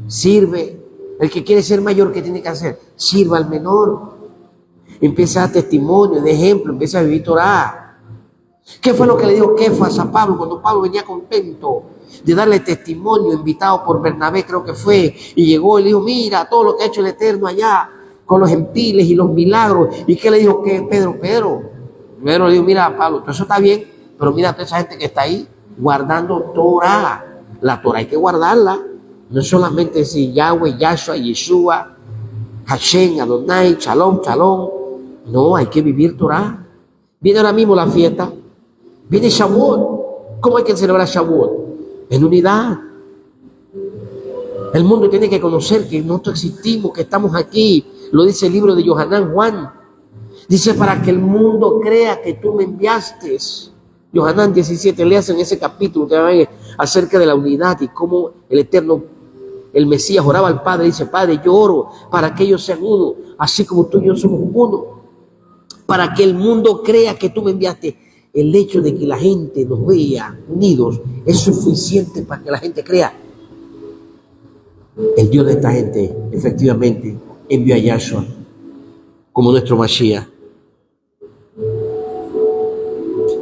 sirve. El que quiere ser mayor, ¿qué tiene que hacer? Sirva al menor. Empieza a dar testimonio, de ejemplo, empieza a vivir Torah. ¿Qué fue lo que le dijo Kefas a Pablo cuando Pablo venía contento de darle testimonio, invitado por Bernabé, creo que fue, y llegó y le dijo, mira todo lo que ha hecho el Eterno allá, con los gentiles y los milagros? ¿Y qué le dijo Pedro le dijo, mira Pablo, todo eso está bien, pero mira toda esa gente que está ahí guardando Torah. La Torah hay que guardarla, no solamente decir Yahweh, Yahshua, Yeshua, Hashem, Adonai, Shalom. No, hay que vivir Torah. Viene ahora mismo la fiesta. Viene Shavuot. ¿Cómo hay que celebrar Shavuot? En unidad. El mundo tiene que conocer que nosotros existimos, que estamos aquí. Lo dice el libro de Yohanan Juan. Dice, para que el mundo crea que tú me enviaste. Yohanan 17, leas en ese capítulo acerca de la unidad y cómo el Eterno, el Mesías, oraba al Padre. Dice, Padre, yo oro para que ellos sean uno, así como tú y yo somos uno. Para que el mundo crea que tú me enviaste. El hecho de que la gente nos vea unidos es suficiente para que la gente crea. El Dios de esta gente, efectivamente, envió a Yahshua como nuestro Mashiach.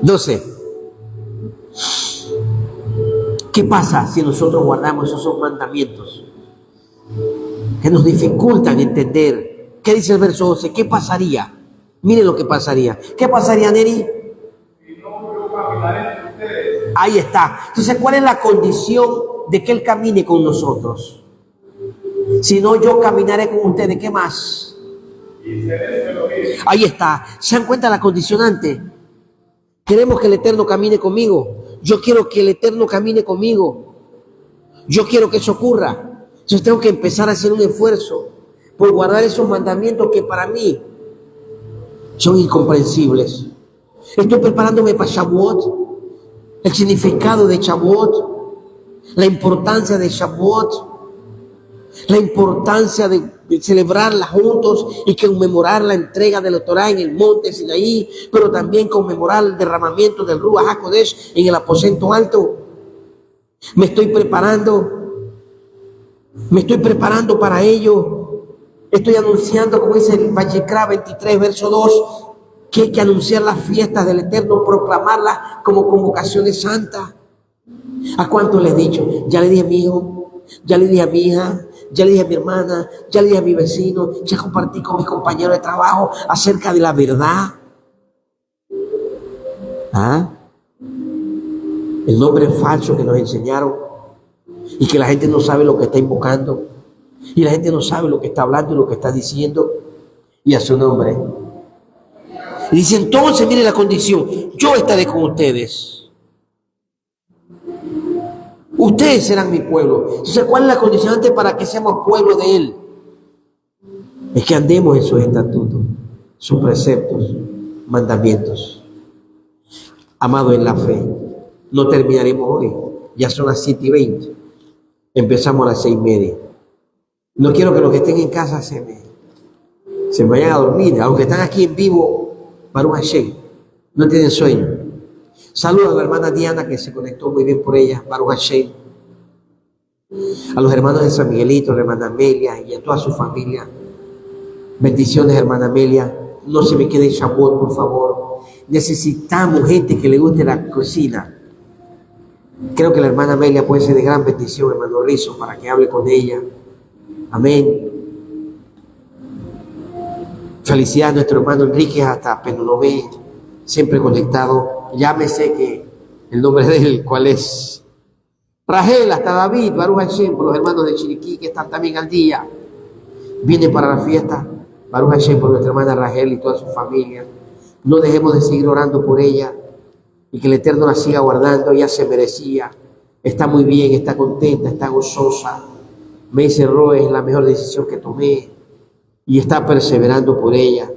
12. ¿Qué pasa si nosotros guardamos esos mandamientos que nos dificultan entender? ¿Qué dice el verso 11? ¿Qué pasaría? Mire lo que pasaría. ¿Qué pasaría, Neri? Ahí está. Entonces, ¿cuál es la condición de que Él camine con nosotros? Si no, yo caminaré con ustedes. ¿Qué más? Ahí está. ¿Se dan cuenta la condicionante? Queremos que el Eterno camine conmigo. Yo quiero que el Eterno camine conmigo. Yo quiero que eso ocurra. Entonces tengo que empezar a hacer un esfuerzo por guardar esos mandamientos que para mí son incomprensibles. Estoy preparándome para Shavuot. El significado de Shavuot. La importancia de Shavuot. La importancia de celebrarla juntos y conmemorar la entrega de la Torá en el monte Sinaí, pero también conmemorar el derramamiento del Ruach HaKodesh en el aposento alto. Me estoy preparando para ello. Estoy anunciando, como dice el Vayikra 23, verso 2, que hay que anunciar las fiestas del Eterno, proclamarlas como convocaciones santas. ¿A cuánto le he dicho? Ya le dije a mi hijo, ya le dije a mi hija, ya le dije a mi hermana, ya le dije a mi vecino, ya compartí con mis compañeros de trabajo acerca de la verdad. El nombre falso que nos enseñaron y que la gente no sabe lo que está invocando y la gente no sabe lo que está hablando y lo que está diciendo y a su nombre. Y dice, entonces mire la condición, yo estaré con ustedes. Ustedes serán mi pueblo. Entonces, ¿cuál es la condicionante para que seamos pueblo de Él? Es que andemos en sus estatutos, sus preceptos, mandamientos. Amado en la fe, no terminaremos hoy. Ya son las 7:20. Empezamos a las 6:30. No quiero que los que estén en casa se me vayan a dormir. Aunque están aquí en vivo, Baruch Hashem, no tienen sueño. Saludos a la hermana Diana, que se conectó muy bien por ella, Baruch Hashem. A los hermanos de San Miguelito, a la hermana Amelia y a toda su familia. Bendiciones, hermana Amelia. No se me quede en Shavuot, por favor. Necesitamos gente que le guste la cocina. Creo que la hermana Amelia puede ser de gran bendición, hermano Rizo, para que hable con ella. Amén. Felicidades a nuestro hermano Enrique hasta Penulomé, siempre conectado. Ya me sé que el nombre de él, ¿cuál es? Rahel, hasta David, Baruch Hashem, por los hermanos de Chiriquí que están también al día. Vienen para la fiesta. Baruch Hashem por nuestra hermana Rahel y toda su familia. No dejemos de seguir orando por ella y que el Eterno la siga guardando. Ella se merecía. Está muy bien, está contenta, está gozosa. Me dice, Roe, es la mejor decisión que tomé y está perseverando por ella.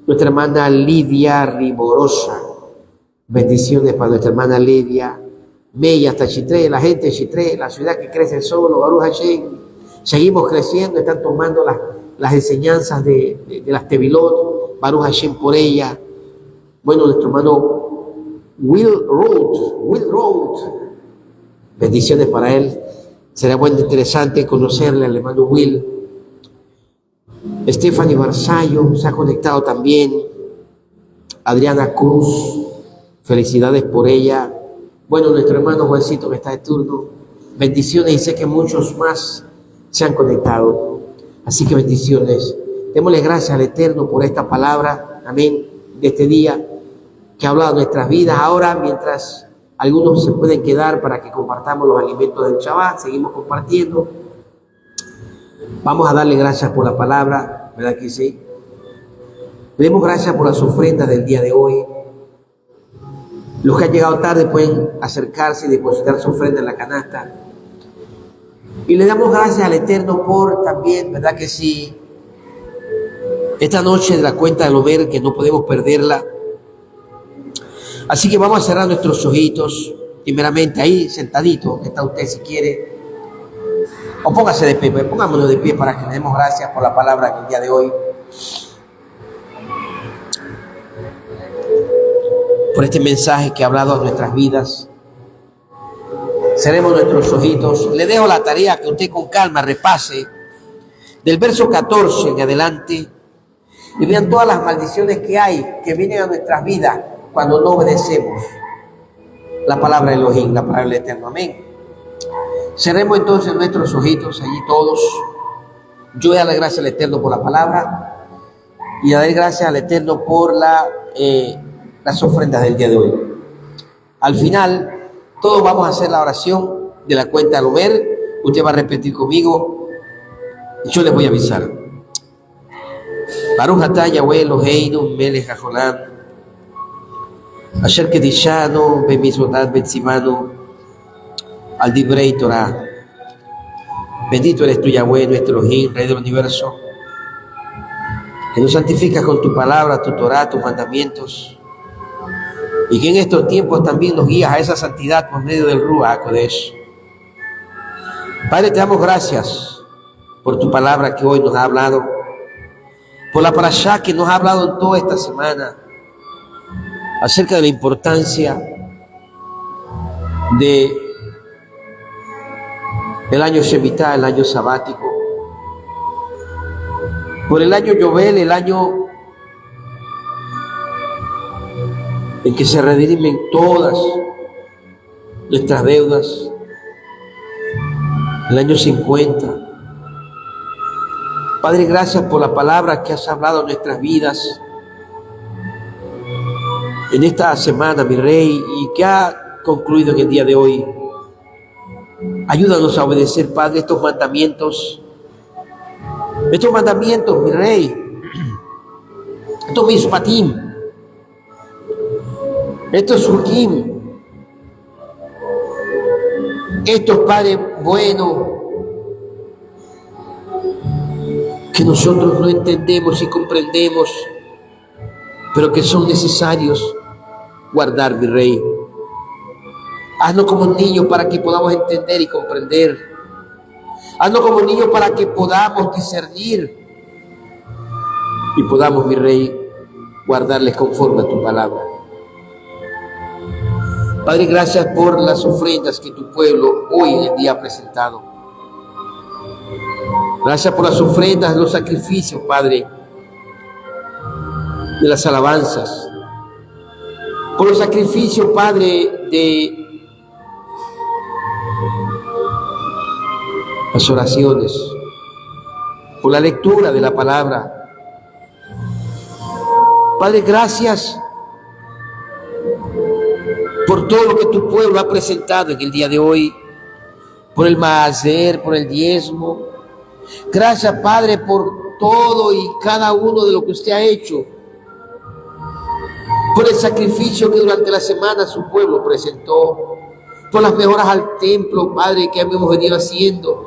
Nuestra hermana Lidia Riborosa. Bendiciones para nuestra hermana Lidia. Mella hasta Chitré, la gente de Chitré, la ciudad que crece solo, Baruch Hashem. Seguimos creciendo, están tomando las enseñanzas de las Tevilot, Baruch Hashem por ella. Bueno, nuestro hermano Will Road, bendiciones para él. Será bueno, interesante conocerle al hermano Will. Stephanie Barzallo se ha conectado también. Adriana Cruz, felicidades por ella. Bueno, nuestro hermano Juancito que está de turno, bendiciones y sé que muchos más se han conectado. Así que bendiciones. Démosle gracias al Eterno por esta palabra, amén, de este día que ha hablado de nuestras vidas. Ahora, mientras algunos se pueden quedar para que compartamos los alimentos del Shabbat, seguimos compartiendo. Vamos a darle gracias por la palabra, ¿verdad que sí? Le demos gracias por las ofrendas del día de hoy. Los que han llegado tarde pueden acercarse y depositar su ofrenda en la canasta. Y le damos gracias al Eterno por también, ¿verdad que sí? Esta noche de la cuenta del Omer, que no podemos perderla. Así que vamos a cerrar nuestros ojitos, primeramente ahí sentadito, que está usted si quiere. O póngase de pie, pongámonos de pie para que le demos gracias por la palabra que el día de hoy. Por este mensaje que ha hablado a nuestras vidas. Cerremos nuestros ojitos. Le dejo la tarea que usted con calma repase del verso 14 en adelante y vean todas las maldiciones que hay, que vienen a nuestras vidas cuando no obedecemos la palabra de Elohim, la palabra del Eterno. Amén. Cerremos entonces nuestros ojitos allí todos. Yo voy a dar gracias al Eterno por la palabra y a dar gracias al Eterno por las ofrendas del día de hoy. Al final, todos vamos a hacer la oración de la cuenta del Omer. Usted va a repetir conmigo y yo les voy a avisar. Baruch atah Yahweh Eloheinu melech haolam asher kedishanu bemitzvotav betzivanu al divrei Torah. Bendito eres tú, Yahweh, nuestro Elohim, Rey del universo, que nos santificas con tu palabra, tu Torah, tus mandamientos, y que en estos tiempos también nos guías a esa santidad por medio del Ruach HaKodesh. Padre, te damos gracias por tu palabra que hoy nos ha hablado, por la parashá que nos ha hablado en toda esta semana acerca de la importancia del año Shemitah, el año sabático, por el año Yobel, el año en que se redimen todas nuestras deudas, el año 50. Padre, gracias por la palabra que has hablado en nuestras vidas en esta semana, mi Rey, y que ha concluido en el día de hoy. Ayúdanos a obedecer, Padre, estos mandamientos, mi Rey, estos mishpatim, estos sukim, estos, Padre, buenos, que nosotros no entendemos y comprendemos, pero que son necesarios guardar, mi Rey. Haznos como niños para que podamos entender y comprender. Haznos como niños para que podamos discernir y podamos, mi Rey, guardarles conforme a tu palabra. Padre, gracias por las ofrendas que tu pueblo hoy en el día ha presentado. Gracias por las ofrendas, los sacrificios, Padre, de las alabanzas. Por los sacrificios, Padre, de las oraciones, por la lectura de la palabra. Padre, gracias por todo lo que tu pueblo ha presentado en el día de hoy, por el maaser, por el diezmo. Gracias, Padre, por todo y cada uno de lo que usted ha hecho, por el sacrificio que durante la semana su pueblo presentó, por las mejoras al templo, Padre, que hemos venido haciendo,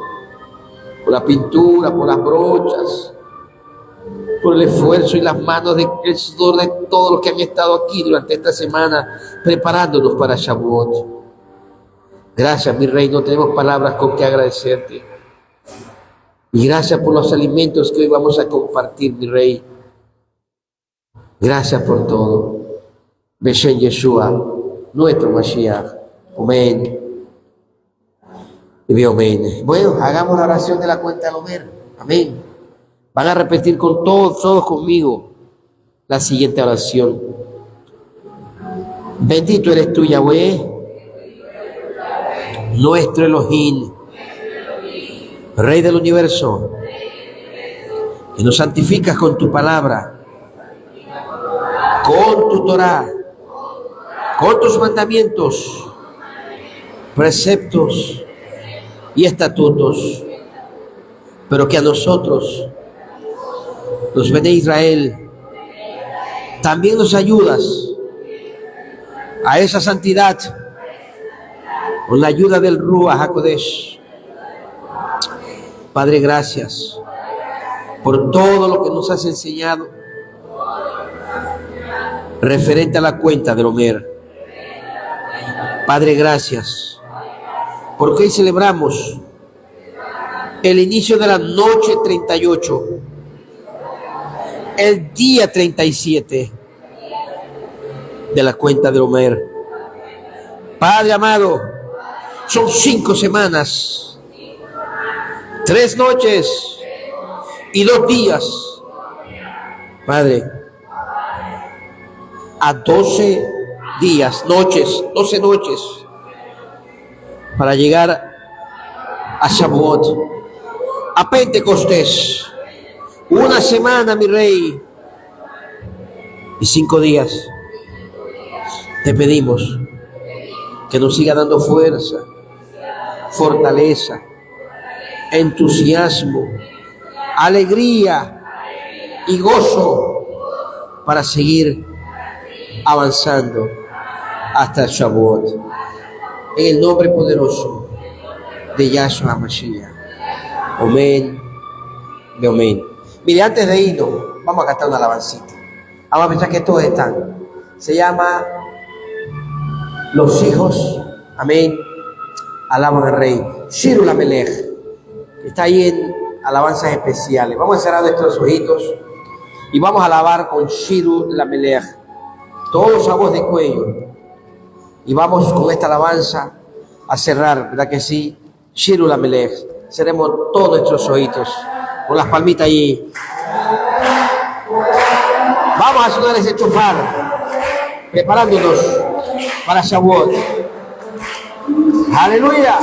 por la pintura, por las brochas, por el esfuerzo y las manos el sudor de todos los que han estado aquí durante esta semana preparándonos para Shavuot. Gracias, mi Rey, no tenemos palabras con que agradecerte. Y gracias por los alimentos que hoy vamos a compartir, mi Rey. Gracias por todo. Beshen Yeshua, nuestro Mashiach. Amén. Y bien, amén. Bueno, hagamos la oración de la cuenta del Omer. Amén. Van a repetir con todos conmigo la siguiente oración. Bendito eres tú, Yahweh, nuestro Elohim, Rey del universo, que nos santificas con tu palabra, con tu Torah, con tus mandamientos, preceptos y estatutos, pero que a nosotros, los Bene Israel, también nos ayudas a esa santidad con la ayuda del Ruach HaKodesh, Padre, gracias por todo lo que nos has enseñado referente a la cuenta del Omer. Padre, gracias porque hoy celebramos el inicio de la noche 38, el día 37 de la cuenta del Omer. Padre amado, son 5 semanas, 3 noches y 2 días, Padre, a 12 días, 12 noches, para llegar a Shavuot, a Pentecostés. 1 semana, mi Rey, y 5 días. Te pedimos que nos siga dando fuerza, fortaleza, entusiasmo, alegría y gozo para seguir avanzando hasta Shavuot. En el nombre poderoso de Yahshua HaMashiach. Amén. De amén. Mire, antes de irnos, vamos a cantar una alabancita. Vamos a pensar que todos están. Se llama Los hijos, amén, alaban al Rey. Shiru Lamelech. Está ahí en alabanzas especiales. Vamos a cerrar nuestros ojitos y vamos a alabar con Shiru Lamelech. Todos a voz de cuello. Y vamos con esta alabanza a cerrar, ¿verdad que sí? Shiru Lamelech. Cerremos todos nuestros ojitos con las palmitas allí. Vamos a sonar ese chofar, preparándonos para Shavuot. Aleluya.